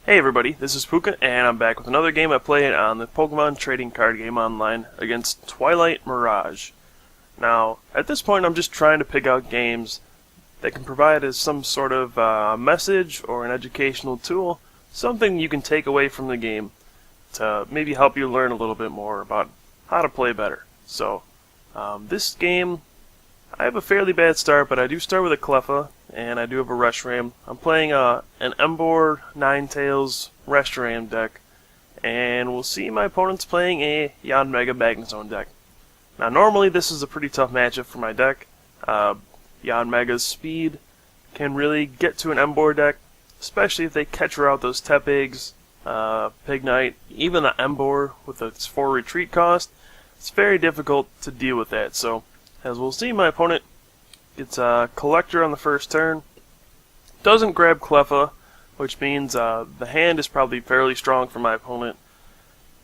Hey everybody, this is Pooka, and I'm back with another game I played on the Pokemon trading card game online against Twilight Mirage. Now, at this point I'm just trying to pick out games that can provide as some sort of message or an educational tool, something you can take away from the game to maybe help you learn a little bit more about how to play better. So, this game, I have a fairly bad start, but I do start with a Cleffa, and I do have a Reshiram. I'm playing an Emboar, Ninetales, Reshiram deck, and we'll see my opponent's playing a Yanmega Magnezone deck. Now normally this is a pretty tough matchup for my deck. Yanmega's speed can really get to an Emboar deck, especially if they catch her out those Tepegs, Pignite, even the Emboar with its 4 retreat cost. It's very difficult to deal with that, so as we'll see, my opponent gets a Collector on the first turn, doesn't grab Cleffa, which means the hand is probably fairly strong for my opponent,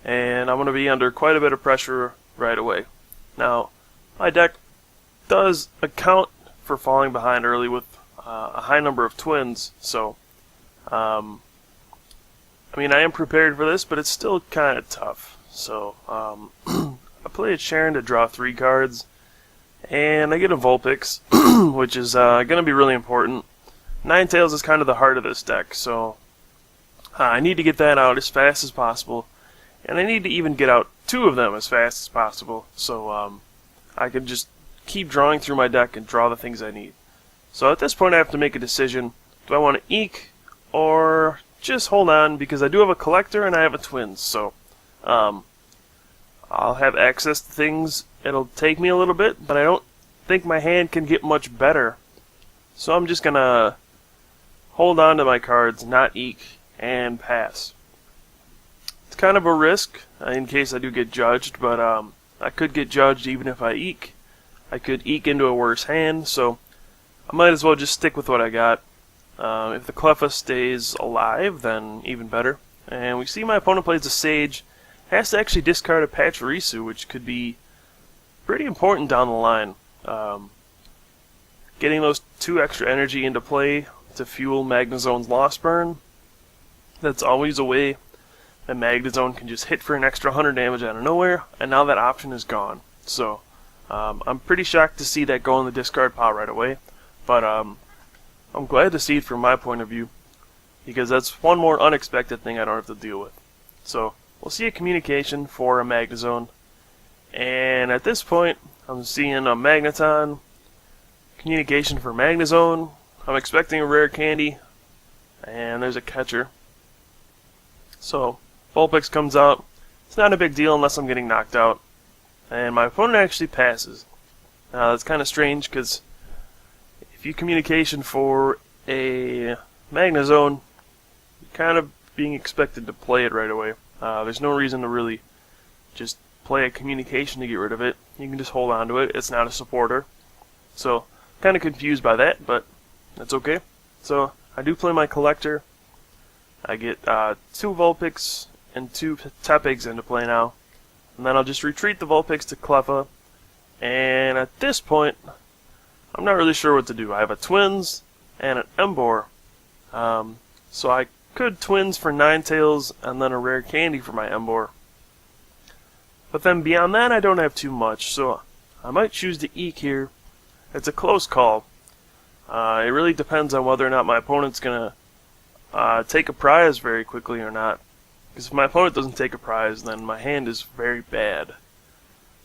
and I'm going to be under quite a bit of pressure right away. Now, my deck does account for falling behind early with a high number of twins, so I mean, I am prepared for this, but it's still kind of tough. So I play a Sharon to draw 3 cards, and I get a Vulpix, which is going to be really important. Ninetales is kind of the heart of this deck, so I need to get that out as fast as possible, and I need to even get out 2 of them as fast as possible, so I can just keep drawing through my deck and draw the things I need. So at this point I have to make a decision. Do I want to Eek, or just hold on, because I do have a Collector and I have a Twins, so I'll have access to things. It'll take me a little bit, but I don't think my hand can get much better. So I'm just going to hold on to my cards, not Eek, and pass. It's kind of a risk in case I do get judged, but I could get judged even if I Eek. I could Eek into a worse hand, so I might as well just stick with what I got. If the Cleffa stays alive, then even better. And we see my opponent plays a Sage. Has to actually discard a Pachirisu, which could be pretty important down the line. Getting those 2 extra energy into play to fuel Magnezone's Lost Burn, that's always a way that Magnezone can just hit for an extra 100 damage out of nowhere, and now that option is gone. So I'm pretty shocked to see that go in the discard pile right away, but I'm glad to see it from my point of view, because that's one more unexpected thing I don't have to deal with. So we'll see a communication for a Magnezone, and at this point I'm seeing a Magneton, communication for Magnezone. I'm expecting a rare candy, and there's a catcher. So Vulpix comes out. It's not a big deal unless I'm getting knocked out, and my opponent actually passes. Now that's kind of strange, because if you communication for a Magnezone, you're kind of being expected to play it right away. There's no reason to really just play a communication to get rid of it. You can just hold on to it. It's not a supporter. So, kind of confused by that, but that's okay. So, I do play my Collector. I get 2 Vulpix and 2 Tepegs into play now. And then I'll just retreat the Vulpix to Cleffa. And at this point, I'm not really sure what to do. I have a Twins and an Emboar. So I could Twins for Ninetales and then a rare candy for my Emboar. But then beyond that I don't have too much, so I might choose to Eek here. It's a close call. It really depends on whether or not my opponent's going to take a prize very quickly or not. Because if my opponent doesn't take a prize, then my hand is very bad.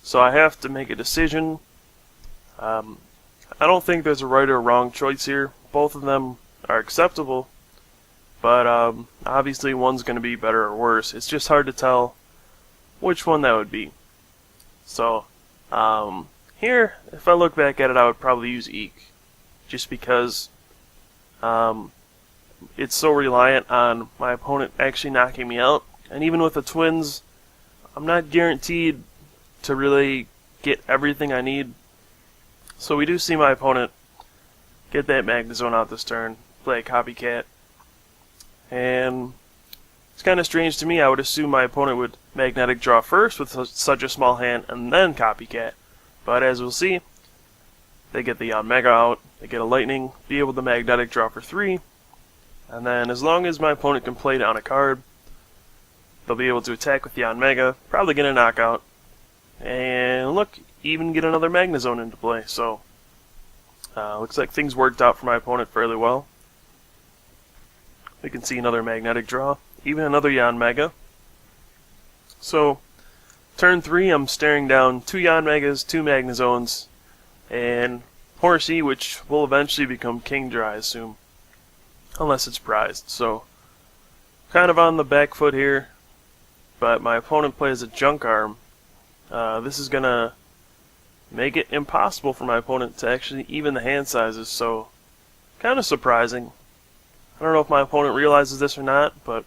So I have to make a decision. I don't think there's a right or wrong choice here. Both of them are acceptable. But obviously one's going to be better or worse. It's just hard to tell which one that would be. So here, if I look back at it, I would probably use Eek. Just because it's so reliant on my opponent actually knocking me out. And even with the Twins, I'm not guaranteed to really get everything I need. So we do see my opponent get that Magnezone out this turn, play a Copycat. And it's kind of strange to me. I would assume my opponent would Magnetic draw first with such a small hand and then Copycat. But as we'll see, they get the Yanmega out, they get a Lightning, be able to Magnetic draw for 3, And then as long as my opponent can play down a card, they'll be able to attack with Yanmega, probably get a knockout, and look, even get another Magnezone into play. So looks like things worked out for my opponent fairly well. We can see another magnetic draw, even another Yanmega. So turn 3, I'm staring down 2 Yanmegas, 2 Magnezones, and Horsey, which will eventually become Kingdra, I assume, unless it's prized. So kind of on the back foot here, but my opponent plays a Junk Arm. This is gonna make it impossible for my opponent to actually even the hand sizes, so kind of surprising. I don't know if my opponent realizes this or not, but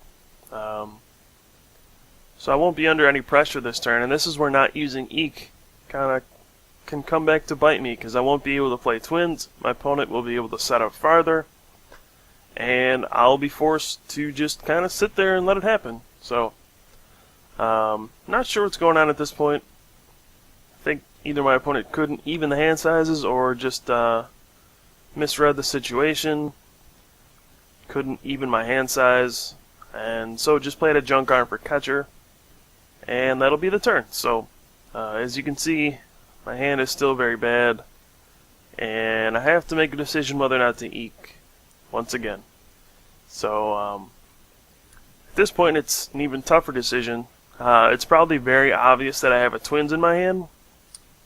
so I won't be under any pressure this turn, and this is where not using Eek kind of can come back to bite me, because I won't be able to play Twins. My opponent will be able to set up farther, and I'll be forced to just kind of sit there and let it happen. So not sure what's going on at this point. I think either my opponent couldn't even the hand sizes or just misread the situation, couldn't even my hand size, and so just played a Junk Arm for catcher, and that'll be the turn. So as you can see, my hand is still very bad, and I have to make a decision whether or not to Eek once again. So at this point it's an even tougher decision. It's probably very obvious that I have a Twins in my hand,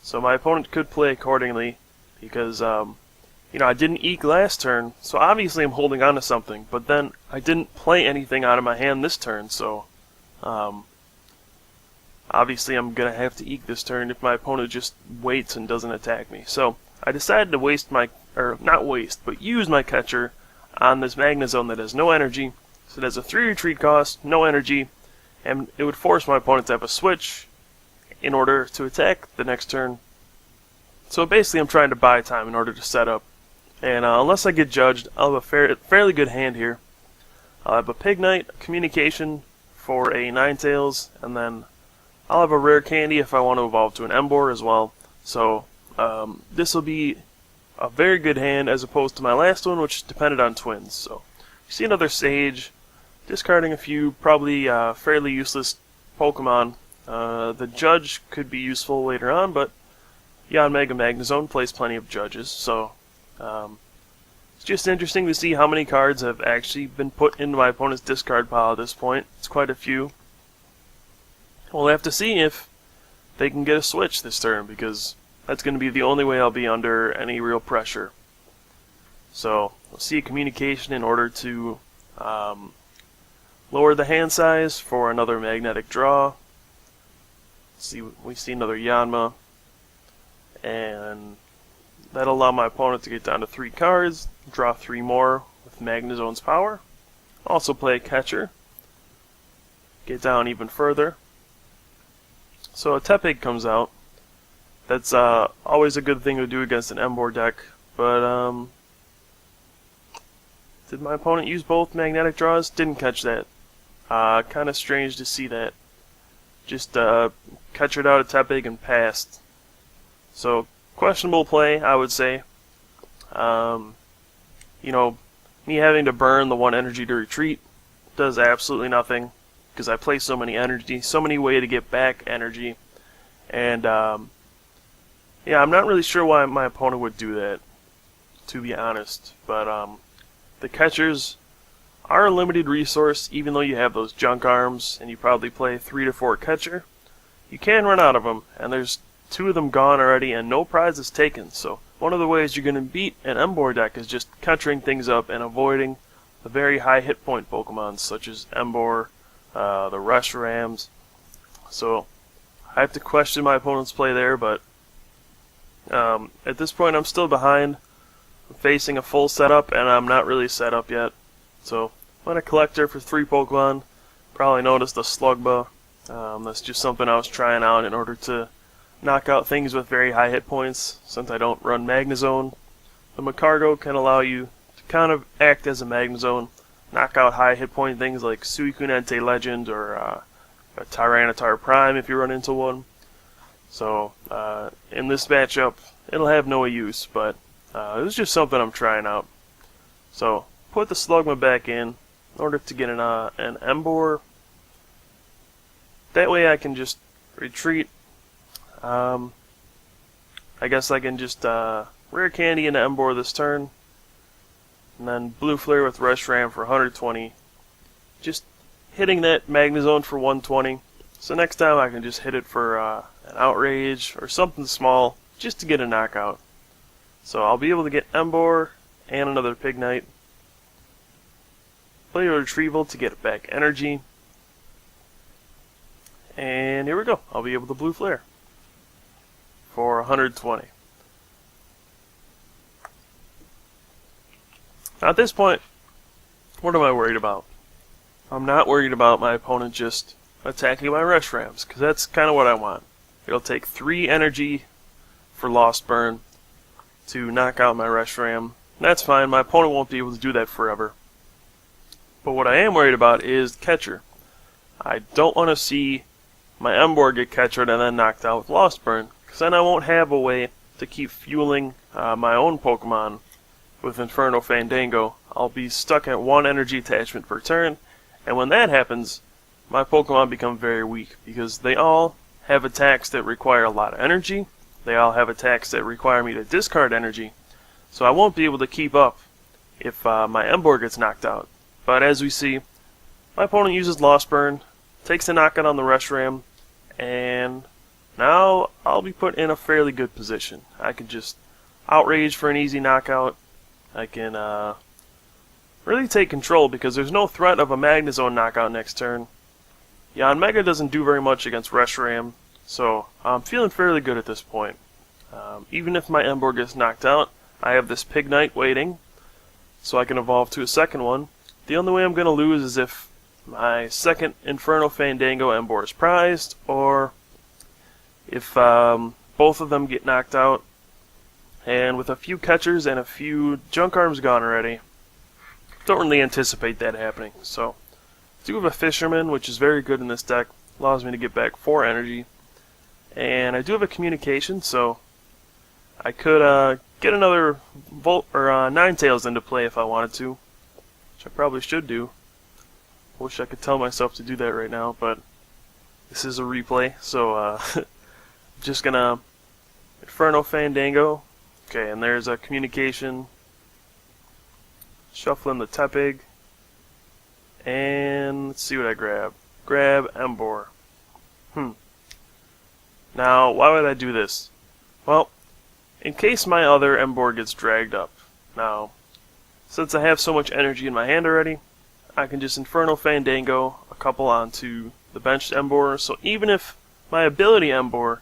so my opponent could play accordingly, because I didn't Eek last turn, so obviously I'm holding on to something, but then I didn't play anything out of my hand this turn, so obviously I'm going to have to Eek this turn if my opponent just waits and doesn't attack me. So I decided to use my catcher on this Magnezone that has no energy. So it has a 3 retreat cost, no energy, and it would force my opponent to have a switch in order to attack the next turn. So basically I'm trying to buy time in order to set up. And unless I get judged, I'll have a fairly good hand here. I'll have a Pignite, Communication for a Ninetales, and then I'll have a rare candy if I want to evolve to an Emboar as well. So this will be a very good hand as opposed to my last one, which depended on Twins. So you see another Sage, discarding a few probably fairly useless Pokemon. The Judge could be useful later on, but Yanmega Magnezone plays plenty of Judges, so it's just interesting to see how many cards have actually been put into my opponent's discard pile at this point. It's quite a few. We'll have to see if they can get a switch this turn, because that's going to be the only way I'll be under any real pressure. So we'll see a Communication in order to lower the hand size for another magnetic draw. We see another Yanma, and that'll allow my opponent to get down to 3 cards, draw 3 more with Magnezone's power. Also play a catcher, get down even further. So a Tepig comes out. That's always a good thing to do against an Emboar deck, but did my opponent use both magnetic draws? Didn't catch that. Kind of strange to see that. Just catchered out a Tepig and passed. So questionable play, I would say. Me having to burn the 1 energy to retreat does absolutely nothing, because I play so many energy, so many ways to get back energy, and yeah, I'm not really sure why my opponent would do that, to be honest. But the catchers are a limited resource, even though you have those Junk Arms and you probably play 3 to 4 catcher. You can run out of them, and there's 2 of them gone already, and no prize is taken. So one of the ways you're going to beat an Emboar deck is just catchering things up and avoiding the very high hit point Pokemon, such as Emboar, the Reshiram. So I have to question my opponent's play there, but at this point I'm still behind. I'm facing a full setup, and I'm not really set up yet. So I'm on a collector for 3 Pokemon. Probably noticed the Slugba. That's just something I was trying out in order to knock out things with very high hit points, since I don't run Magnezone. The Magcargo can allow you to kind of act as a Magnezone, knock out high hit point things like Suicune Legend or a Tyranitar Prime if you run into one. So in this matchup, it'll have no use, but it was just something I'm trying out. So put the Slugma back in order to get an Emboar. That way I can just retreat. I guess I can just Rare Candy into Emboar this turn. And then Blue Flare with Reshiram for 120. Just hitting that Magnezone for 120. So next time I can just hit it for an Outrage or something small just to get a knockout. So I'll be able to get Emboar and another Pignite. Play a Retrieval to get back energy. And here we go. I'll be able to Blue Flare for 120. Now at this point, what am I worried about? I'm not worried about my opponent just attacking my Reshirams, because that's kind of what I want. It'll take 3 energy for Lost Burn to knock out my Reshiram. That's fine, my opponent won't be able to do that forever. But what I am worried about is Catcher. I don't want to see my Emboar get Catchered and then knocked out with Lost Burn, because then I won't have a way to keep fueling my own Pokemon with Inferno Fandango. I'll be stuck at 1 energy attachment per turn, and when that happens, my Pokemon become very weak, because they all have attacks that require a lot of energy, they all have attacks that require me to discard energy, so I won't be able to keep up if my Emboar gets knocked out. But as we see, my opponent uses Lost Burn, takes a knockout on the Reshiram, and now I'll be put in a fairly good position. I can just Outrage for an easy knockout. I can really take control because there's no threat of a Magnezone knockout next turn. Yanmega doesn't do very much against Reshiram, so I'm feeling fairly good at this point. Even if my Emboar gets knocked out, I have this Pignite waiting, so I can evolve to a second one. The only way I'm going to lose is if my second Inferno Fandango Emboar is prized, or if both of them get knocked out. And with a few catchers and a few junk arms gone already, don't really anticipate that happening. So, I do have a Fisherman, which is very good in this deck. Allows me to get back 4 energy. And I do have a Communication, so I could get another Ninetales into play if I wanted to, which I probably should do. Wish I could tell myself to do that right now, but this is a replay, so just gonna Inferno Fandango. Okay, and there's a Communication. Shuffle in the Tepig. And let's see what I grab. Grab Emboar. Now, why would I do this? Well, in case my other Emboar gets dragged up. Now, since I have so much energy in my hand already, I can just Inferno Fandango a couple onto the benched Emboar, so even if my ability Emboar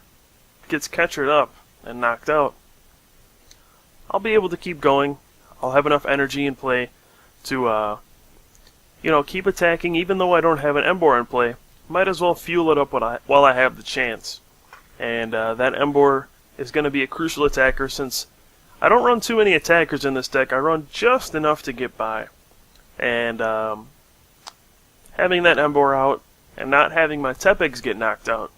gets catchered up and knocked out, I'll be able to keep going. I'll have enough energy in play to, keep attacking even though I don't have an Emboar in play. Might as well fuel it up while I have the chance. And that Emboar is going to be a crucial attacker since I don't run too many attackers in this deck. I run just enough to get by. And having that Emboar out and not having my Tepigs get knocked out,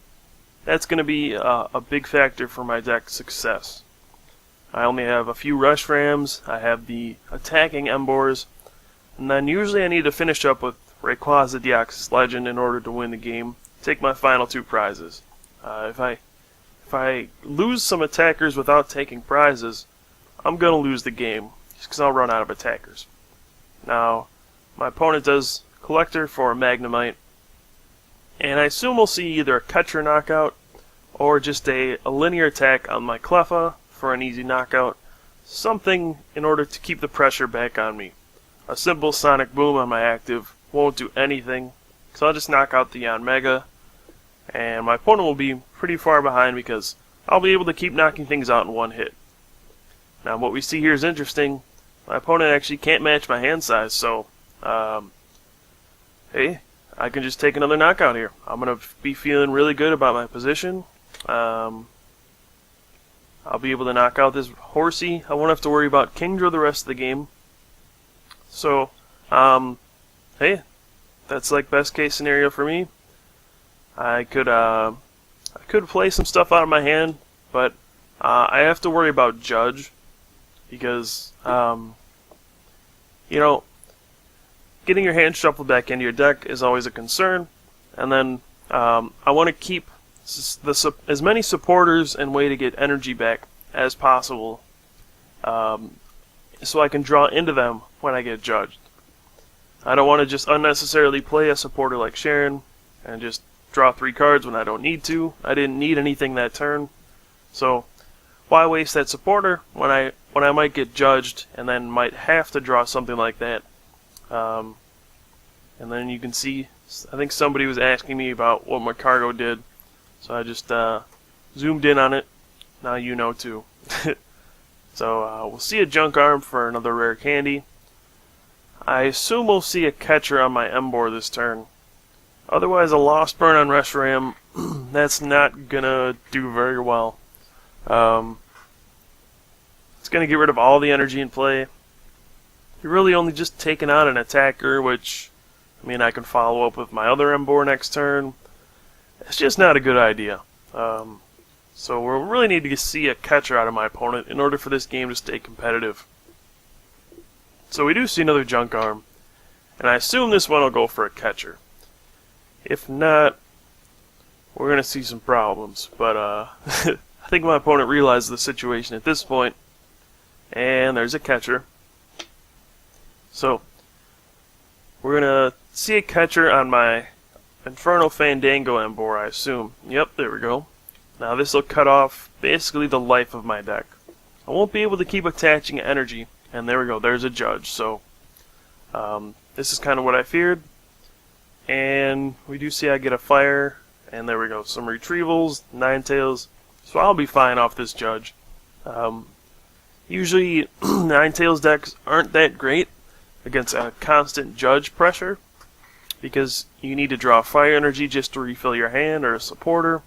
that's going to be a big factor for my deck's success. I only have a few Reshrams, I have the attacking Emboars, and then usually I need to finish up with Rayquaza Deoxys Legend in order to win the game, take my final 2 prizes. If I lose some attackers without taking prizes, I'm going to lose the game, just because I'll run out of attackers. Now, my opponent does Collector for a Magnemite, and I assume we'll see either a Catcher knockout, or just a linear attack on my Cleffa for an easy knockout, something in order to keep the pressure back on me. A simple Sonic Boom on my active won't do anything, so I'll just knock out the Yanmega, and my opponent will be pretty far behind because I'll be able to keep knocking things out in one hit. Now what we see here is interesting. My opponent actually can't match my hand size, so hey, I can just take another knockout here. I'm going to be feeling really good about my position. I'll be able to knock out this Horsey. I won't have to worry about Kingdra the rest of the game. So, hey, that's like best case scenario for me. I could play some stuff out of my hand, but I have to worry about Judge because getting your hand shuffled back into your deck is always a concern. And then I want to keep as many supporters and way to get energy back as possible, so I can draw into them when I get judged. I don't want to just unnecessarily play a supporter like Sharon and just draw 3 cards when I don't need to. I didn't need anything that turn, so why waste that supporter when I might get judged and then might have to draw something like that. And then you can see, I think somebody was asking me about what my cargo did, so I just zoomed in on it. Now you know too. So we'll see a junk arm for another rare candy. I assume we'll see a catcher on my Emboar this turn. Otherwise, a Lost Burn on Reshiram, that's not gonna do very well. It's gonna get rid of all the energy in play. You're really only just taking on an attacker, which, I mean, I can follow up with my other Emboar next turn. It's just not a good idea. So we'll really need to see a catcher out of my opponent in order for this game to stay competitive. So we do see another junk arm, and I assume this one will go for a catcher. If not, we're going to see some problems. But I think my opponent realizes the situation at this point, and there's a catcher. So we're going to see a catcher on my Inferno Fandango Emboar, I assume. Yep, there we go. Now this will cut off basically the life of my deck. I won't be able to keep attaching energy, and there we go, there's a judge. So this is kind of what I feared, and we do see I get a fire, and there we go, some retrievals, Ninetales, so I'll be fine off this judge. Usually Ninetales decks aren't that great against a constant judge pressure, because you need to draw fire energy just to refill your hand or a supporter.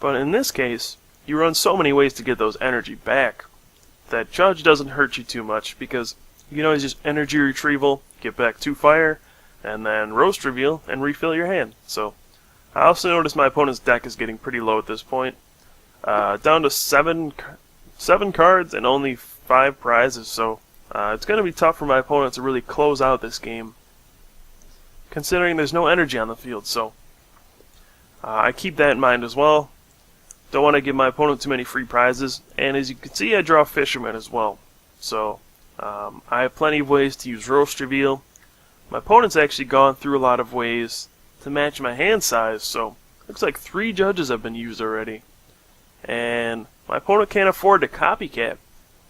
But in this case, you run so many ways to get those energy back that judge doesn't hurt you too much, because you can always just energy retrieval, get back 2 fire, and then roast reveal and refill your hand. So I also notice my opponent's deck is getting pretty low at this point, down to 7 cards and only 5 prizes. So it's going to be tough for my opponent to really close out this game, considering there's no energy on the field. So I keep that in mind as well. Don't want to give my opponent too many free prizes, and as you can see, I draw Fisherman as well. So I have plenty of ways to use Roast Reveal. My opponent's actually gone through a lot of ways to match my hand size, so looks like 3 judges have been used already. And my opponent can't afford to copycat,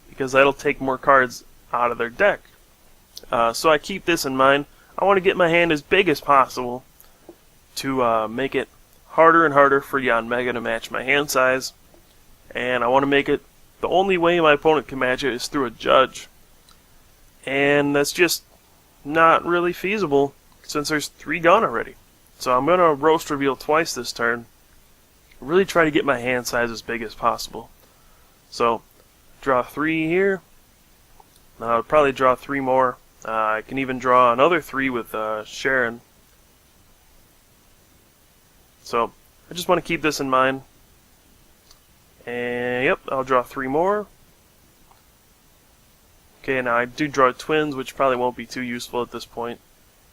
because that'll take more cards out of their deck. So I keep this in mind. I want to get my hand as big as possible to make it harder and harder for Yanmega to match my hand size, and I want to make it the only way my opponent can match it is through a judge, and that's just not really feasible since there's 3 gone already. So I'm going to roast reveal twice this turn, really try to get my hand size as big as possible. So draw 3 here. Now I'll probably draw 3 more. I can even draw another 3 with Sharon. So I just want to keep this in mind. And yep, I'll draw 3 more. Okay, now I do draw twins, which probably won't be too useful at this point.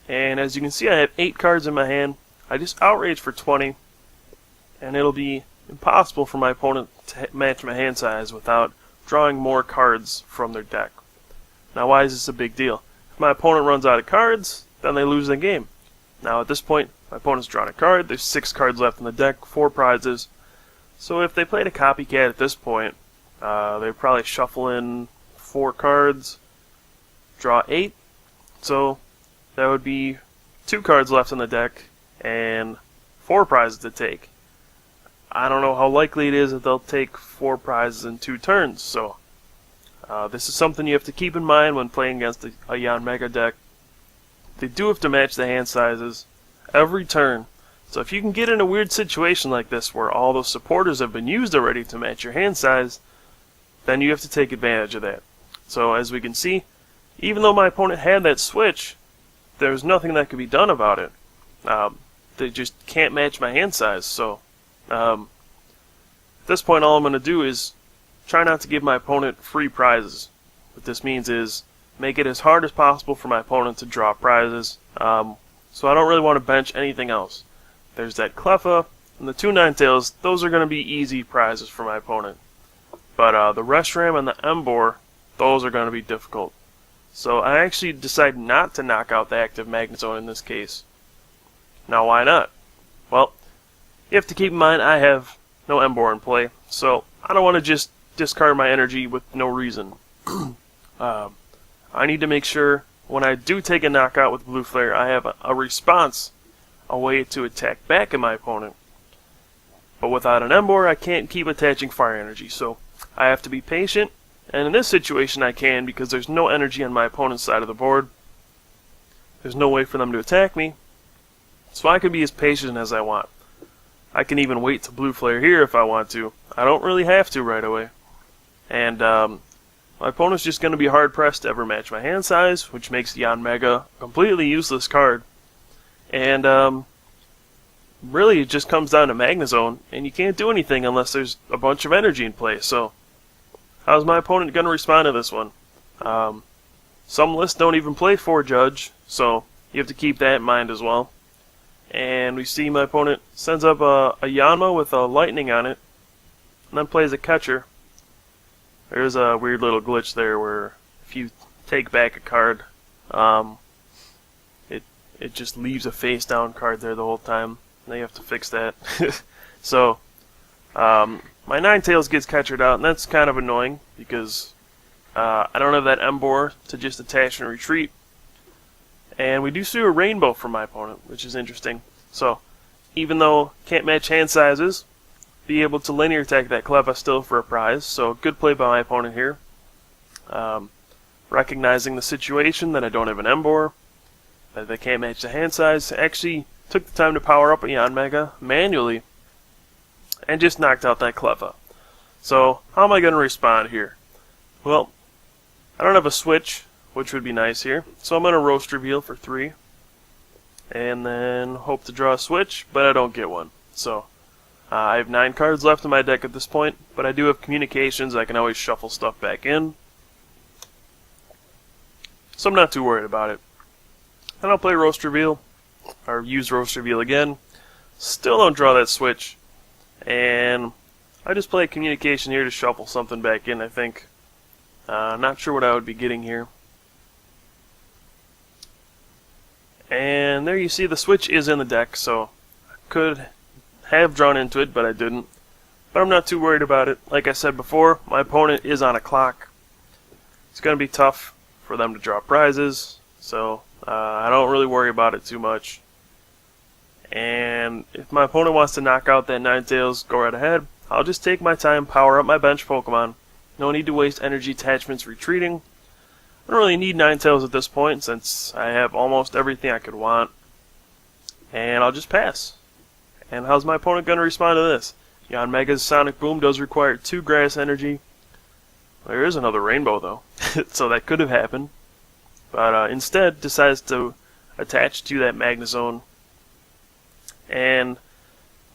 And as you can see, I have 8 cards in my hand. I just outrage for 20, and it'll be impossible for my opponent to match my hand size without drawing more cards from their deck. Now, why is this a big deal? If my opponent runs out of cards, then they lose the game. Now at this point, my opponent's drawn a card, there's 6 cards left in the deck, 4 prizes. So if they played a copycat at this point, they'd probably shuffle in 4 cards, draw 8. So that would be 2 cards left in the deck and 4 prizes to take. I don't know how likely it is that they'll take 4 prizes in 2 turns, so this is something you have to keep in mind when playing against a Yanmega deck. They do have to match the hand sizes every turn. So if you can get in a weird situation like this where all those supporters have been used already to match your hand size, then you have to take advantage of that. So as we can see, even though my opponent had that switch, there's nothing that could be done about it. They just can't match my hand size. So at this point, all I'm going to do is try not to give my opponent free prizes. What this means is make it as hard as possible for my opponent to draw prizes. So I don't really want to bench anything else. There's that Cleffa and the 2 Ninetales. Those are going to be easy prizes for my opponent. But the Reshiram and the Emboar, those are going to be difficult. So I actually decided not to knock out the active Magnezone in this case. Now why not? Well, you have to keep in mind I have no Emboar in play, so I don't want to just discard my energy with no reason. I need to make sure when I do take a knockout with Blue Flare, I have a response, a way to attack back at my opponent. But without an Emboar, I can't keep attaching fire energy, so I have to be patient, and in this situation I can because there's no energy on my opponent's side of the board. There's no way for them to attack me, so I can be as patient as I want. I can even wait to Blue Flare here if I want to. I don't really have to right away. And my opponent's just going to be hard-pressed to ever match my hand size, which makes Yanmega a completely useless card. And really it just comes down to Magnezone, and you can't do anything unless there's a bunch of energy in play. So how's my opponent going to respond to this one? Some lists don't even play 4 Judge, so you have to keep that in mind as well. And we see my opponent sends up a Yanma with a lightning on it, and then plays a catcher. There's a weird little glitch there where if you take back a card, it just leaves a face down card there the whole time. Now you have to fix that. So my Ninetales gets catchered out, and that's kind of annoying because I don't have that Emboar to just attach and retreat. And we do see a rainbow from my opponent, which is interesting. So even though can't match hand sizes, be able to linear attack that Cleffa still for a prize. So good play by my opponent here. Recognizing the situation that I don't have an Emboar, that they can't match the hand size, actually took the time to power up a Yanmega manually and just knocked out that Cleffa. So how am I going to respond here? Well, I don't have a switch, which would be nice here. So I'm going to Roast Reveal for 3. And then hope to draw a switch, but I don't get one. So I have 9 cards left in my deck at this point, but I do have Communications. I can always shuffle stuff back in. So I'm not too worried about it. Then I'll play Roast Reveal, or use Roast Reveal again. Still don't draw that switch. And I just play Communication here to shuffle something back in, I think. Not sure what I would be getting here. And there you see the switch is in the deck, so I could have drawn into it, but I didn't. But I'm not too worried about it. Like I said before, my opponent is on a clock. It's going to be tough for them to draw prizes, so I don't really worry about it too much. And if my opponent wants to knock out that Ninetales, go right ahead. I'll just take my time, power up my bench Pokemon. No need to waste energy attachments retreating. I don't really need Ninetales at this point since I have almost everything I could want. And I'll just pass. And how's my opponent going to respond to this? Yanmega's Sonic Boom does require 2 grass energy. There is another rainbow though, so that could have happened. But instead decides to attach to that Magnezone. And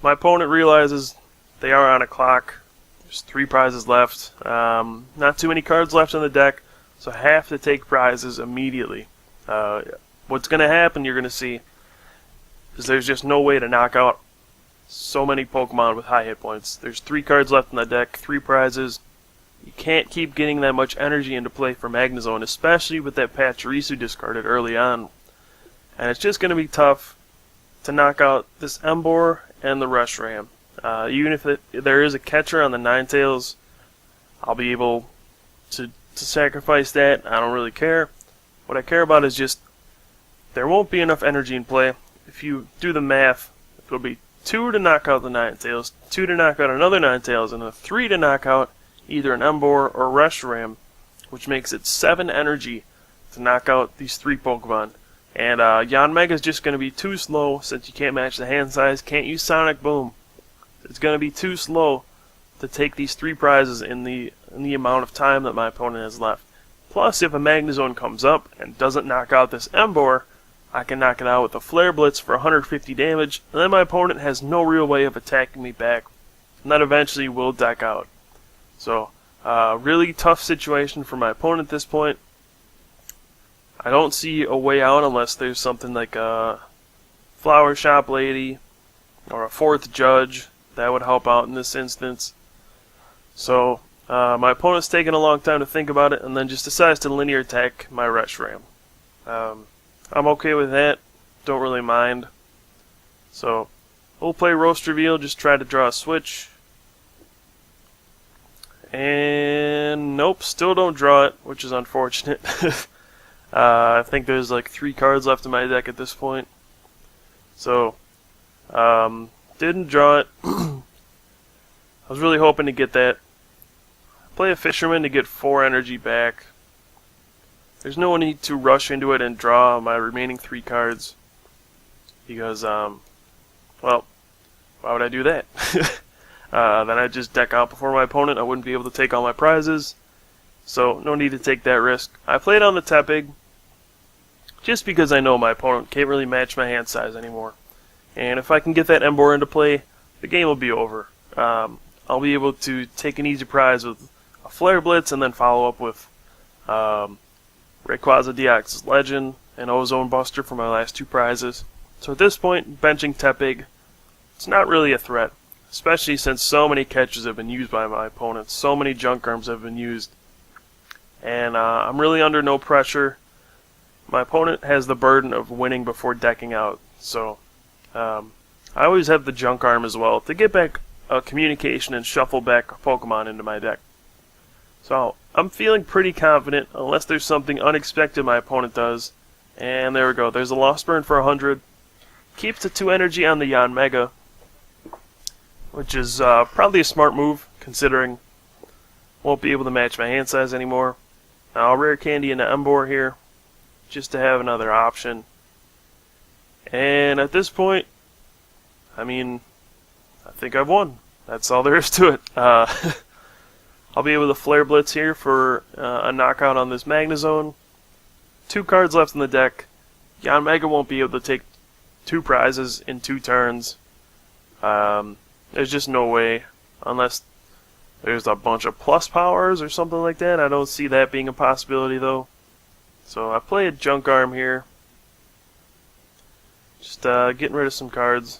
my opponent realizes they are on a clock. There's 3 prizes left. Not too many cards left in the deck, so I have to take prizes immediately. What's going to happen, you're going to see, is there's just no way to knock out so many Pokemon with high hit points. There's 3 cards left in the deck, 3 prizes. You can't keep getting that much energy into play for Magnezone, especially with that Pachirisu discarded early on. And it's just going to be tough to knock out this Emboar and the Reshiram. Even if there is a catcher on the Ninetales, I'll be able to sacrifice that. I don't really care. What I care about is just there won't be enough energy in play. If you do the math, it'll be 2 to knock out the Ninetales, 2 to knock out another Ninetales, and a 3 to knock out either an Emboar or Reshiram, which makes it 7 energy to knock out these 3 Pokemon. And Yanmega is just going to be too slow since you can't match the hand size, can't use Sonic Boom. It's going to be too slow to take these 3 prizes in the amount of time that my opponent has left. Plus, if a Magnezone comes up and doesn't knock out this Emboar, I can knock it out with a Flare Blitz for 150 damage, and then my opponent has no real way of attacking me back, and that eventually will deck out. So, really tough situation for my opponent at this point. I don't see a way out unless there's something like a flower shop lady or a fourth judge that would help out in this instance. So my opponent's taking a long time to think about it and then just decides to linear attack my Reshiram. I'm okay with that, don't really mind. So we'll play Roast Reveal, just try to draw a switch. And nope, still don't draw it, which is unfortunate. I think there's like 3 cards left in my deck at this point. So, didn't draw it. I was really hoping to get that. Play a Fisherman to get 4 energy back. There's no need to rush into it and draw my remaining 3 cards. Because, well, why would I do that? Then I'd just deck out before my opponent. I wouldn't be able to take all my prizes. So, no need to take that risk. I played on the Tepig just because I know my opponent can't really match my hand size anymore. And if I can get that Emboar into play, the game will be over. I'll be able to take an easy prize with a Flare Blitz and then follow up with Rayquaza DX's Legend and Ozone Buster for my last 2 prizes. So at this point, benching Tepig, it's not really a threat. Especially since so many catches have been used by my opponents. So many junk arms have been used. And I'm really under no pressure. My opponent has the burden of winning before decking out. So I always have the junk arm as well to get back a communication and shuffle back a Pokemon into my deck. So I'm feeling pretty confident unless there's something unexpected my opponent does. And there we go. There's a Lost Burn for 100. Keeps the 2 energy on the Yanmega, which is probably a smart move, considering won't be able to match my hand size anymore. I'll rare candy into Emboar here, just to have another option. And at this point, I mean, I think I've won. That's all there is to it. I'll be able to Flare Blitz here for a knockout on this Magnezone. 2 cards left in the deck. Yanmega won't be able to take 2 prizes in 2 turns. There's just no way, unless there's a bunch of plus powers or something like that. I don't see that being a possibility though. So I play a junk arm here. Just getting rid of some cards.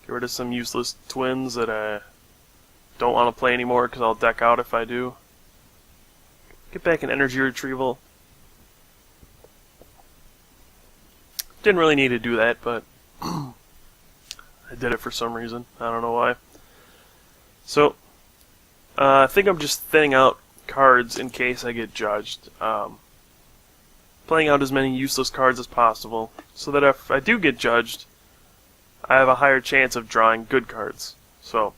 Get rid of some useless twins that I don't want to play anymore because I'll deck out if I do. Get back an energy retrieval. Didn't really need to do that, but I did it for some reason. I don't know why. So, I think I'm just thinning out cards in case I get judged. Playing out as many useless cards as possible, so that if I do get judged, I have a higher chance of drawing good cards. So,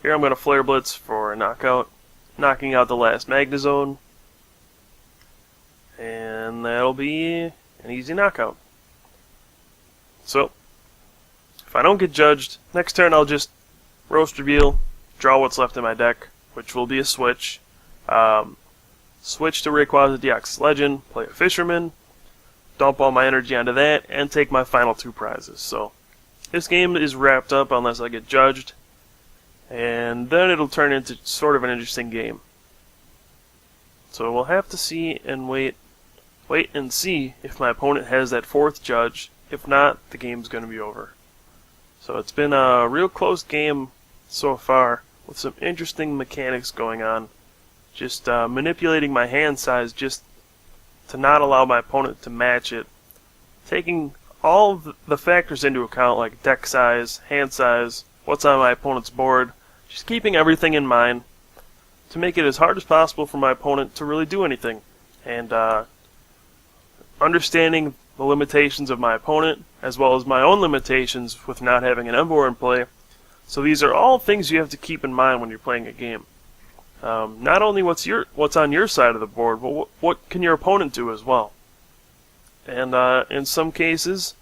here I'm going to Flare Blitz for a knockout, knocking out the last Magnezone, and that'll be an easy knockout. So, if I don't get judged, next turn I'll just Roast Reveal, draw what's left in my deck, which will be a switch. Switch to Rayquaza DX Legend, play a Fisherman, dump all my energy onto that, and take my final 2 prizes. So, this game is wrapped up unless I get judged, and then it'll turn into sort of an interesting game. So we'll have to see and wait and see if my opponent has that 4th judge. If not, the game's going to be over. So it's been a real close game so far, with some interesting mechanics going on. Just manipulating my hand size just to not allow my opponent to match it. Taking all the factors into account, like deck size, hand size, what's on my opponent's board. Just keeping everything in mind to make it as hard as possible for my opponent to really do anything. And understanding the limitations of my opponent, as well as my own limitations with not having an Emboar in play. So these are all things you have to keep in mind when you're playing a game. Not only what's on your side of the board, but what can your opponent do as well. And in some cases,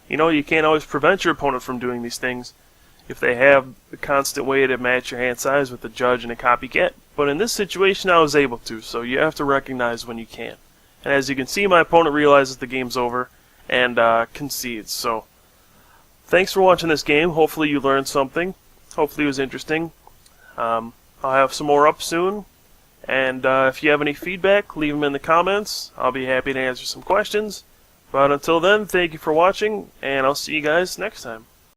you can't always prevent your opponent from doing these things if they have the constant way to match your hand size with a judge and a copycat. But in this situation, I was able to, so you have to recognize when you can. And as you can see, my opponent realizes the game's over and concedes. So, thanks for watching this game. Hopefully you learned something. Hopefully it was interesting. I'll have some more up soon. And if you have any feedback, leave them in the comments. I'll be happy to answer some questions. But until then, thank you for watching, and I'll see you guys next time.